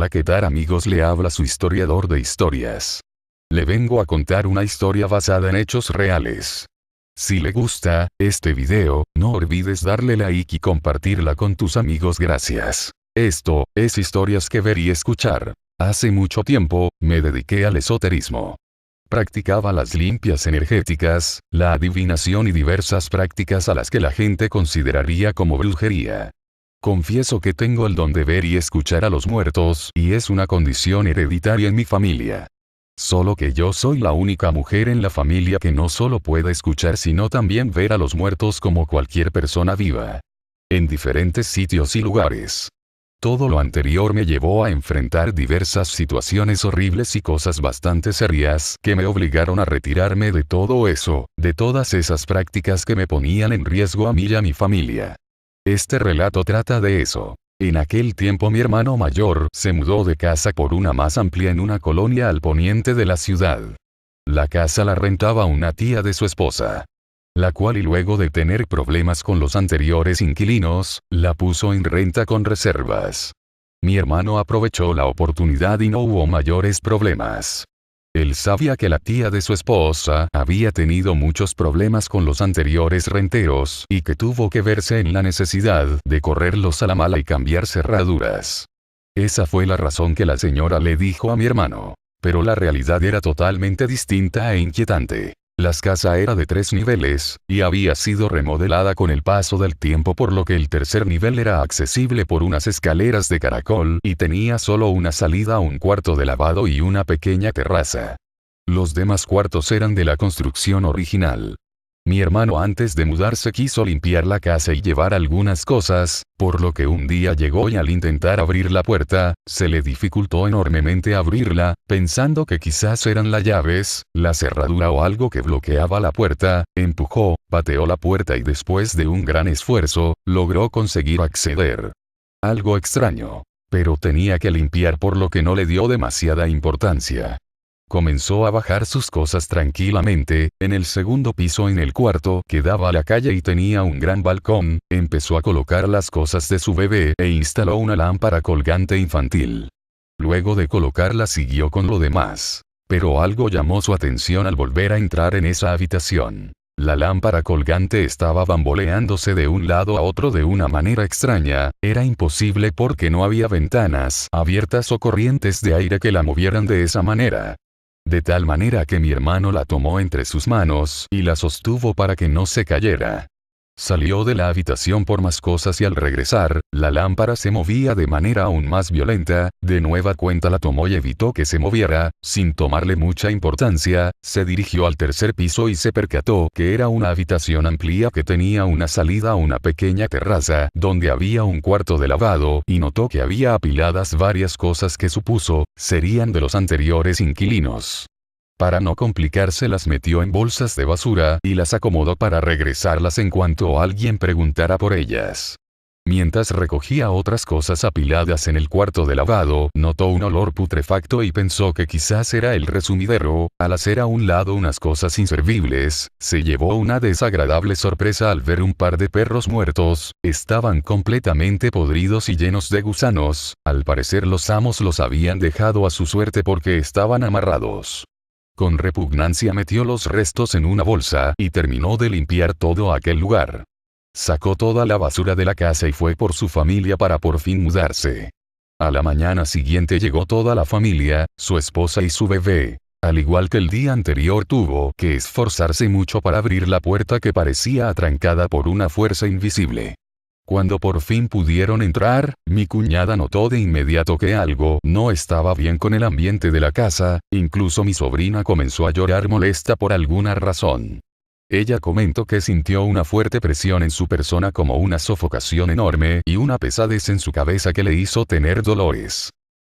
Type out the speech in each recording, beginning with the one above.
Hola, ¿qué tal amigos? Le habla su historiador de historias. Le vengo a contar una historia basada en hechos reales. Si le gusta este video, no olvides darle like y compartirla con tus amigos. Gracias. Esto es Historias que ver y escuchar. Hace mucho tiempo, me dediqué al esoterismo. Practicaba las limpias energéticas, la adivinación y diversas prácticas a las que la gente consideraría como brujería. Confieso que tengo el don de ver y escuchar a los muertos, y es una condición hereditaria en mi familia. Solo que yo soy la única mujer en la familia que no solo puede escuchar sino también ver a los muertos como cualquier persona viva. En diferentes sitios y lugares. Todo lo anterior me llevó a enfrentar diversas situaciones horribles y cosas bastante serias que me obligaron a retirarme de todo eso, de todas esas prácticas que me ponían en riesgo a mí y a mi familia. Este relato trata de eso. En aquel tiempo mi hermano mayor se mudó de casa por una más amplia en una colonia al poniente de la ciudad. La casa la rentaba una tía de su esposa, la cual y luego de tener problemas con los anteriores inquilinos, la puso en renta con reservas. Mi hermano aprovechó la oportunidad y no hubo mayores problemas. Él sabía que la tía de su esposa había tenido muchos problemas con los anteriores renteros y que tuvo que verse en la necesidad de correrlos a la mala y cambiar cerraduras. Esa fue la razón que la señora le dijo a mi hermano. Pero la realidad era totalmente distinta e inquietante. La casa era de 3 niveles, y había sido remodelada con el paso del tiempo, por lo que el tercer nivel era accesible por unas escaleras de caracol y tenía solo una salida a un cuarto de lavado y una pequeña terraza. Los demás cuartos eran de la construcción original. Mi hermano antes de mudarse quiso limpiar la casa y llevar algunas cosas, por lo que un día llegó y al intentar abrir la puerta, se le dificultó enormemente abrirla, pensando que quizás eran las llaves, la cerradura o algo que bloqueaba la puerta. Empujó, pateó la puerta y después de un gran esfuerzo, logró conseguir acceder. Algo extraño. Pero tenía que limpiar, por lo que no le dio demasiada importancia. Comenzó a bajar sus cosas tranquilamente. En el segundo piso, en el cuarto que daba a la calle y tenía un gran balcón, empezó a colocar las cosas de su bebé e instaló una lámpara colgante infantil. Luego de colocarla siguió con lo demás. Pero algo llamó su atención al volver a entrar en esa habitación. La lámpara colgante estaba bamboleándose de un lado a otro de una manera extraña. Era imposible porque no había ventanas abiertas o corrientes de aire que la movieran de esa manera. De tal manera que mi hermano la tomó entre sus manos y la sostuvo para que no se cayera. Salió de la habitación por más cosas y al regresar, la lámpara se movía de manera aún más violenta. De nueva cuenta la tomó y evitó que se moviera. Sin tomarle mucha importancia, se dirigió al tercer piso y se percató que era una habitación amplia que tenía una salida a una pequeña terraza, donde había un cuarto de lavado, y notó que había apiladas varias cosas que supuso serían de los anteriores inquilinos. Para no complicarse, las metió en bolsas de basura y las acomodó para regresarlas en cuanto alguien preguntara por ellas. Mientras recogía otras cosas apiladas en el cuarto de lavado, notó un olor putrefacto y pensó que quizás era el resumidero. Al hacer a un lado unas cosas inservibles, se llevó una desagradable sorpresa al ver un par de perros muertos. Estaban completamente podridos y llenos de gusanos. Al parecer los amos los habían dejado a su suerte porque estaban amarrados. Con repugnancia metió los restos en una bolsa y terminó de limpiar todo aquel lugar. Sacó toda la basura de la casa y fue por su familia para por fin mudarse. A la mañana siguiente llegó toda la familia, su esposa y su bebé. Al igual que el día anterior, tuvo que esforzarse mucho para abrir la puerta que parecía atrancada por una fuerza invisible. Cuando por fin pudieron entrar, mi cuñada notó de inmediato que algo no estaba bien con el ambiente de la casa. Incluso mi sobrina comenzó a llorar molesta por alguna razón. Ella comentó que sintió una fuerte presión en su persona, como una sofocación enorme y una pesadez en su cabeza que le hizo tener dolores.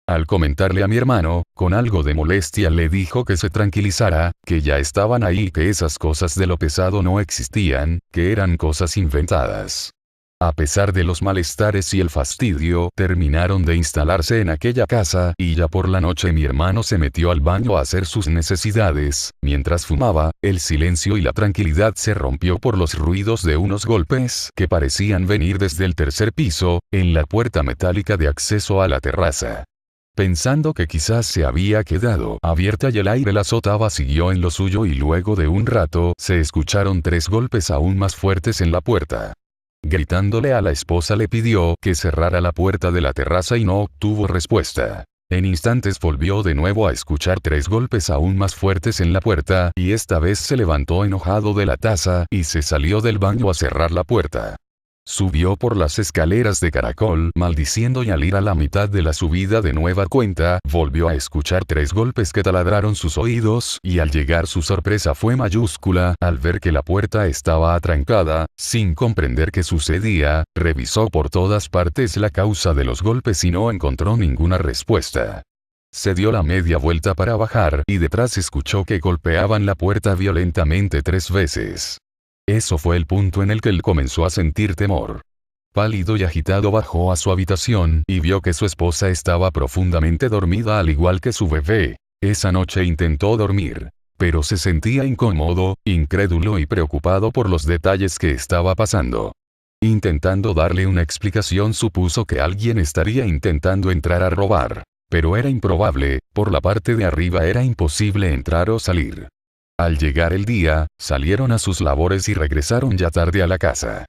Al comentarle a mi hermano, con algo de molestia le dijo que se tranquilizara, que ya estaban ahí, que esas cosas de lo pesado no existían, que eran cosas inventadas. A pesar de los malestares y el fastidio, terminaron de instalarse en aquella casa, y ya por la noche mi hermano se metió al baño a hacer sus necesidades. Mientras fumaba, el silencio y la tranquilidad se rompió por los ruidos de unos golpes que parecían venir desde el tercer piso, en la puerta metálica de acceso a la terraza. Pensando que quizás se había quedado abierta y el aire la azotaba, siguió en lo suyo y luego de un rato se escucharon 3 golpes aún más fuertes en la puerta. Gritándole a la esposa le pidió que cerrara la puerta de la terraza y no obtuvo respuesta. En instantes volvió de nuevo a escuchar 3 golpes aún más fuertes en la puerta y esta vez se levantó enojado de la taza y se salió del baño a cerrar la puerta. Subió por las escaleras de caracol maldiciendo y al ir a la mitad de la subida de nueva cuenta, volvió a escuchar 3 golpes que taladraron sus oídos y al llegar su sorpresa fue mayúscula al ver que la puerta estaba atrancada. Sin comprender qué sucedía, revisó por todas partes la causa de los golpes y no encontró ninguna respuesta. Se dio la media vuelta para bajar y detrás escuchó que golpeaban la puerta violentamente 3 veces. Eso fue el punto en el que él comenzó a sentir temor. Pálido y agitado bajó a su habitación y vio que su esposa estaba profundamente dormida al igual que su bebé. Esa noche intentó dormir, pero se sentía incómodo, incrédulo y preocupado por los detalles que estaba pasando. Intentando darle una explicación supuso que alguien estaría intentando entrar a robar, pero era improbable, por la parte de arriba era imposible entrar o salir. Al llegar el día, salieron a sus labores y regresaron ya tarde a la casa.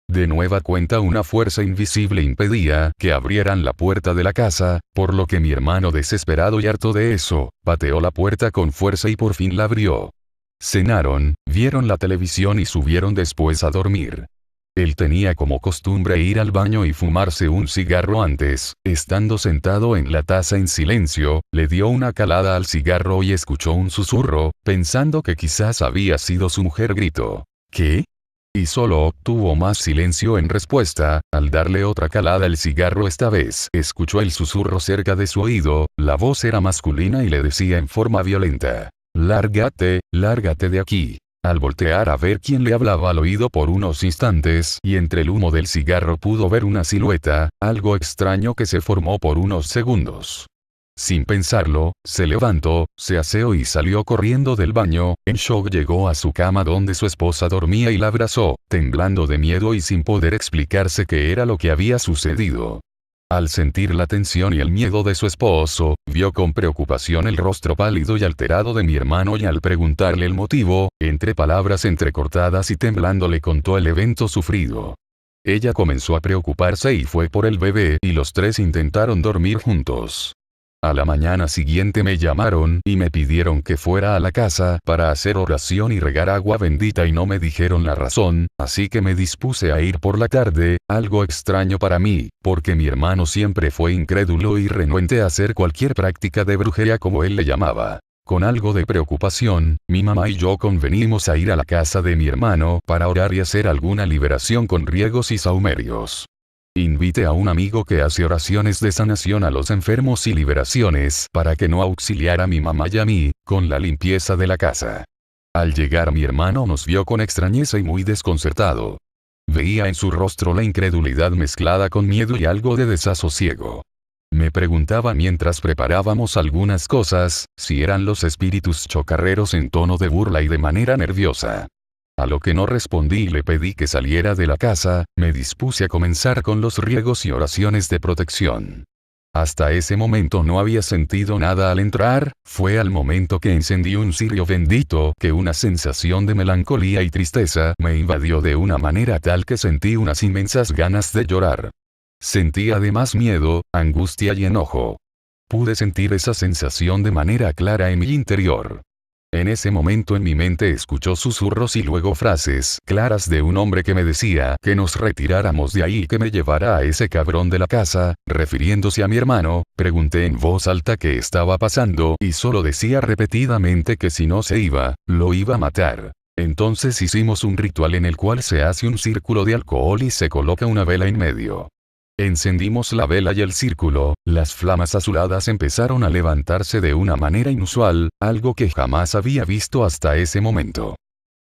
De nueva cuenta una fuerza invisible impedía que abrieran la puerta de la casa, por lo que mi hermano desesperado y harto de eso, pateó la puerta con fuerza y por fin la abrió. Cenaron, vieron la televisión y subieron después a dormir. Él tenía como costumbre ir al baño y fumarse un cigarro antes. Estando sentado en la taza en silencio, le dio una calada al cigarro y escuchó un susurro, pensando que quizás había sido su mujer. Gritó: ¿qué? Y solo obtuvo más silencio en respuesta. Al darle otra calada al cigarro esta vez, escuchó el susurro cerca de su oído. La voz era masculina y le decía en forma violenta: lárgate, lárgate de aquí. Al voltear a ver quién le hablaba al oído por unos instantes y entre el humo del cigarro pudo ver una silueta, algo extraño que se formó por unos segundos. Sin pensarlo, se levantó, se aseó y salió corriendo del baño. En shock llegó a su cama donde su esposa dormía y la abrazó, temblando de miedo y sin poder explicarse qué era lo que había sucedido. Al sentir la tensión y el miedo de su esposo, vio con preocupación el rostro pálido y alterado de mi hermano y al preguntarle el motivo, entre palabras entrecortadas y temblando le contó el evento sufrido. Ella comenzó a preocuparse y fue por el bebé y los 3 intentaron dormir juntos. A la mañana siguiente me llamaron y me pidieron que fuera a la casa para hacer oración y regar agua bendita y no me dijeron la razón, así que me dispuse a ir por la tarde, algo extraño para mí, porque mi hermano siempre fue incrédulo y renuente a hacer cualquier práctica de brujería como él le llamaba. Con algo de preocupación, mi mamá y yo convenimos a ir a la casa de mi hermano para orar y hacer alguna liberación con riegos y sahumerios. Invité a un amigo que hace oraciones de sanación a los enfermos y liberaciones para que no auxiliara a mi mamá y a mí, con la limpieza de la casa. Al llegar mi hermano nos vio con extrañeza y muy desconcertado. Veía en su rostro la incredulidad mezclada con miedo y algo de desasosiego. Me preguntaba mientras preparábamos algunas cosas, si eran los espíritus chocarreros en tono de burla y de manera nerviosa. A lo que no respondí y le pedí que saliera de la casa. Me dispuse a comenzar con los riegos y oraciones de protección. Hasta ese momento no había sentido nada al entrar, fue al momento que encendí un cirio bendito que una sensación de melancolía y tristeza me invadió de una manera tal que sentí unas inmensas ganas de llorar. Sentí además miedo, angustia y enojo. Pude sentir esa sensación de manera clara en mi interior. En ese momento en mi mente escuchó susurros y luego frases claras de un hombre que me decía que nos retiráramos de ahí y que me llevara a ese cabrón de la casa, refiriéndose a mi hermano. Pregunté en voz alta qué estaba pasando y solo decía repetidamente que si no se iba, lo iba a matar. Entonces hicimos un ritual en el cual se hace un círculo de alcohol y se coloca una vela en medio. Encendimos la vela y el círculo, las flamas azuladas empezaron a levantarse de una manera inusual, algo que jamás había visto hasta ese momento.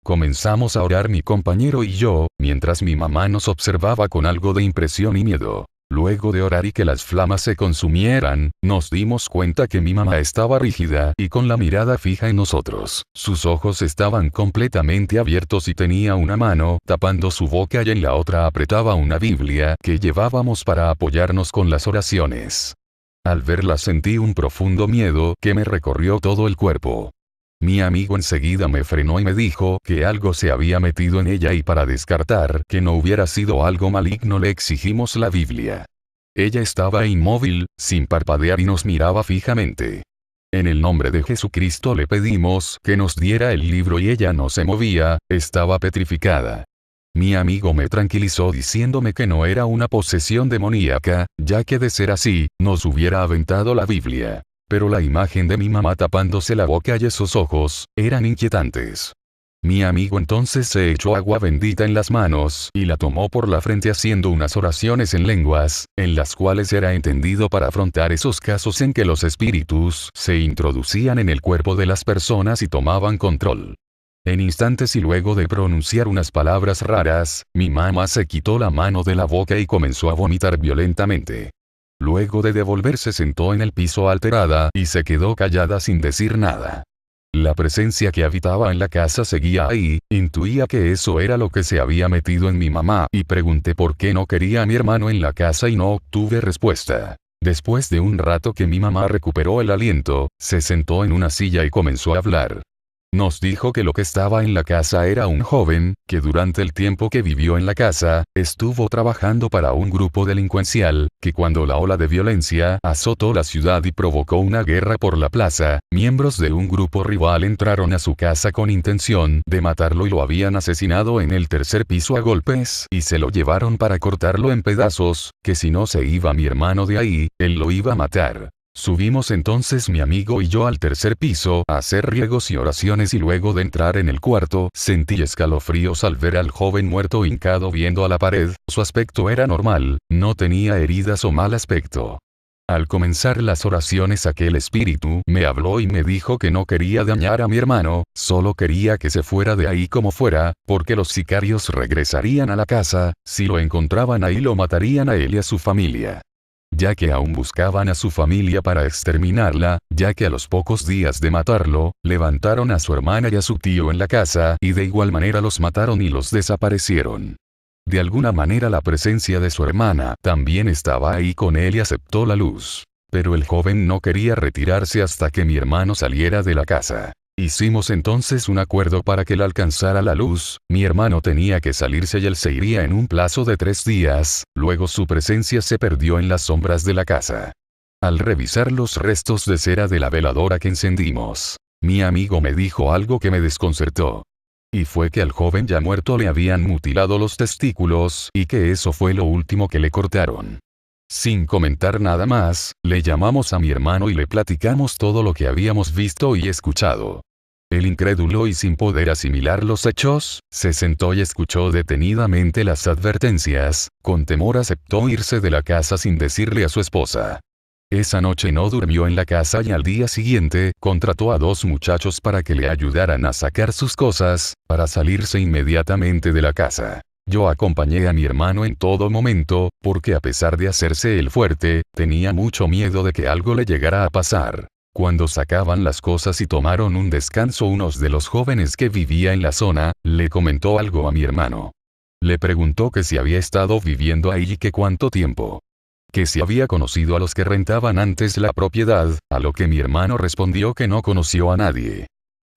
Comenzamos a orar mi compañero y yo, mientras mi mamá nos observaba con algo de impresión y miedo. Luego de orar y que las flamas se consumieran, nos dimos cuenta que mi mamá estaba rígida y con la mirada fija en nosotros. Sus ojos estaban completamente abiertos y tenía una mano tapando su boca y en la otra apretaba una Biblia que llevábamos para apoyarnos con las oraciones. Al verla sentí un profundo miedo que me recorrió todo el cuerpo. Mi amigo enseguida me frenó y me dijo que algo se había metido en ella y para descartar que no hubiera sido algo maligno le exigimos la Biblia. Ella estaba inmóvil, sin parpadear y nos miraba fijamente. En el nombre de Jesucristo le pedimos que nos diera el libro y ella no se movía, estaba petrificada. Mi amigo me tranquilizó diciéndome que no era una posesión demoníaca, ya que de ser así, nos hubiera aventado la Biblia. Pero la imagen de mi mamá tapándose la boca y esos ojos, eran inquietantes. Mi amigo entonces se echó agua bendita en las manos y la tomó por la frente haciendo unas oraciones en lenguas, en las cuales era entendido para afrontar esos casos en que los espíritus se introducían en el cuerpo de las personas y tomaban control. En instantes y luego de pronunciar unas palabras raras, mi mamá se quitó la mano de la boca y comenzó a vomitar violentamente. Luego de devolverse sentó en el piso alterada y se quedó callada sin decir nada. La presencia que habitaba en la casa seguía ahí, intuía que eso era lo que se había metido en mi mamá y pregunté por qué no quería a mi hermano en la casa y no obtuve respuesta. Después de un rato que mi mamá recuperó el aliento, se sentó en una silla y comenzó a hablar. Nos dijo que lo que estaba en la casa era un joven, que durante el tiempo que vivió en la casa, estuvo trabajando para un grupo delincuencial, que cuando la ola de violencia azotó la ciudad y provocó una guerra por la plaza, miembros de un grupo rival entraron a su casa con intención de matarlo y lo habían asesinado en el tercer piso a golpes y se lo llevaron para cortarlo en pedazos, que si no se iba mi hermano de ahí, él lo iba a matar. Subimos entonces mi amigo y yo al tercer piso a hacer riegos y oraciones y luego de entrar en el cuarto sentí escalofríos al ver al joven muerto hincado viendo a la pared, su aspecto era normal, no tenía heridas o mal aspecto. Al comenzar las oraciones aquel espíritu me habló y me dijo que no quería dañar a mi hermano, solo quería que se fuera de ahí como fuera, porque los sicarios regresarían a la casa, si lo encontraban ahí lo matarían a él y a su familia. Ya que aún buscaban a su familia para exterminarla, ya que a los pocos días de matarlo, levantaron a su hermana y a su tío en la casa y de igual manera los mataron y los desaparecieron. De alguna manera la presencia de su hermana también estaba ahí con él y aceptó la luz. Pero el joven no quería retirarse hasta que mi hermano saliera de la casa. Hicimos entonces un acuerdo para que él alcanzara la luz, mi hermano tenía que salirse y él se iría en un plazo de 3 días, luego su presencia se perdió en las sombras de la casa. Al revisar los restos de cera de la veladora que encendimos, mi amigo me dijo algo que me desconcertó. Y fue que al joven ya muerto le habían mutilado los testículos y que eso fue lo último que le cortaron. Sin comentar nada más, le llamamos a mi hermano y le platicamos todo lo que habíamos visto y escuchado. El incrédulo y sin poder asimilar los hechos, se sentó y escuchó detenidamente las advertencias, con temor aceptó irse de la casa sin decirle a su esposa. Esa noche no durmió en la casa y al día siguiente contrató a 2 muchachos para que le ayudaran a sacar sus cosas, para salirse inmediatamente de la casa. Yo acompañé a mi hermano en todo momento, porque a pesar de hacerse el fuerte, tenía mucho miedo de que algo le llegara a pasar. Cuando sacaban las cosas y tomaron un descanso unos de los jóvenes que vivía en la zona, le comentó algo a mi hermano. Le preguntó que si había estado viviendo ahí y que cuánto tiempo. Que si había conocido a los que rentaban antes la propiedad, a lo que mi hermano respondió que no conoció a nadie.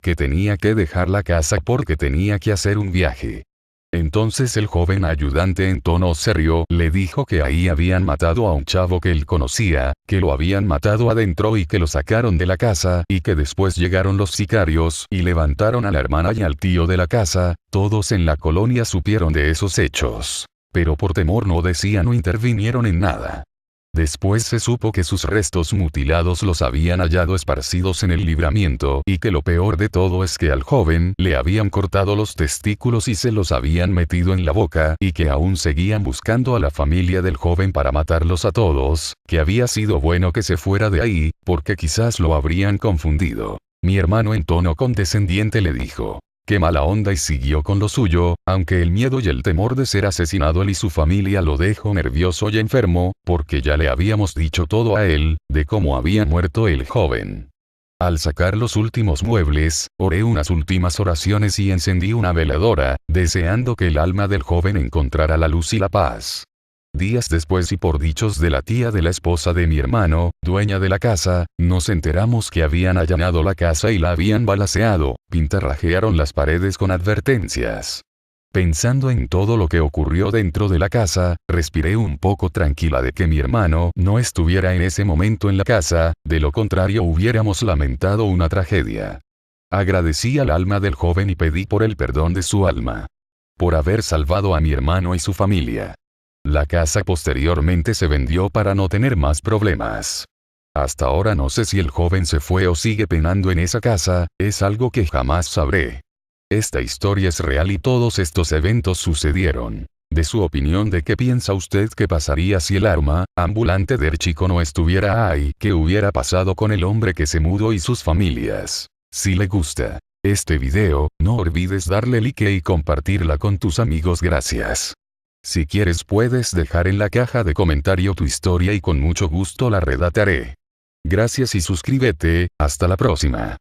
Que tenía que dejar la casa porque tenía que hacer un viaje. Entonces el joven ayudante en tono serio le dijo que ahí habían matado a un chavo que él conocía, que lo habían matado adentro y que lo sacaron de la casa y que después llegaron los sicarios y levantaron a la hermana y al tío de la casa, todos en la colonia supieron de esos hechos. Pero por temor no decían o intervinieron en nada. Después se supo que sus restos mutilados los habían hallado esparcidos en el Libramiento y que lo peor de todo es que al joven le habían cortado los testículos y se los habían metido en la boca y que aún seguían buscando a la familia del joven para matarlos a todos, que había sido bueno que se fuera de ahí, porque quizás lo habrían confundido. Mi hermano en tono condescendiente le dijo: qué mala onda y siguió con lo suyo, aunque el miedo y el temor de ser asesinado él y su familia lo dejó nervioso y enfermo, porque ya le habíamos dicho todo a él, de cómo había muerto el joven. Al sacar los últimos muebles, oré unas últimas oraciones y encendí una veladora, deseando que el alma del joven encontrara la luz y la paz. Días después y por dichos de la tía de la esposa de mi hermano, dueña de la casa, nos enteramos que habían allanado la casa y la habían balaceado, pintarrajearon las paredes con advertencias. Pensando en todo lo que ocurrió dentro de la casa, respiré un poco tranquila de que mi hermano no estuviera en ese momento en la casa, de lo contrario hubiéramos lamentado una tragedia. Agradecí al alma del joven y pedí por el perdón de su alma. Por haber salvado a mi hermano y su familia. La casa posteriormente se vendió para no tener más problemas. Hasta ahora no sé si el joven se fue o sigue penando en esa casa, es algo que jamás sabré. Esta historia es real y todos estos eventos sucedieron. De su opinión, ¿de qué piensa usted que pasaría si el arma ambulante del chico no estuviera ahí? ¿Qué hubiera pasado con el hombre que se mudó y sus familias? Si le gusta este video, no olvides darle like y compartirla con tus amigos. Gracias. Si quieres puedes dejar en la caja de comentario tu historia y con mucho gusto la redactaré. Gracias y suscríbete, hasta la próxima.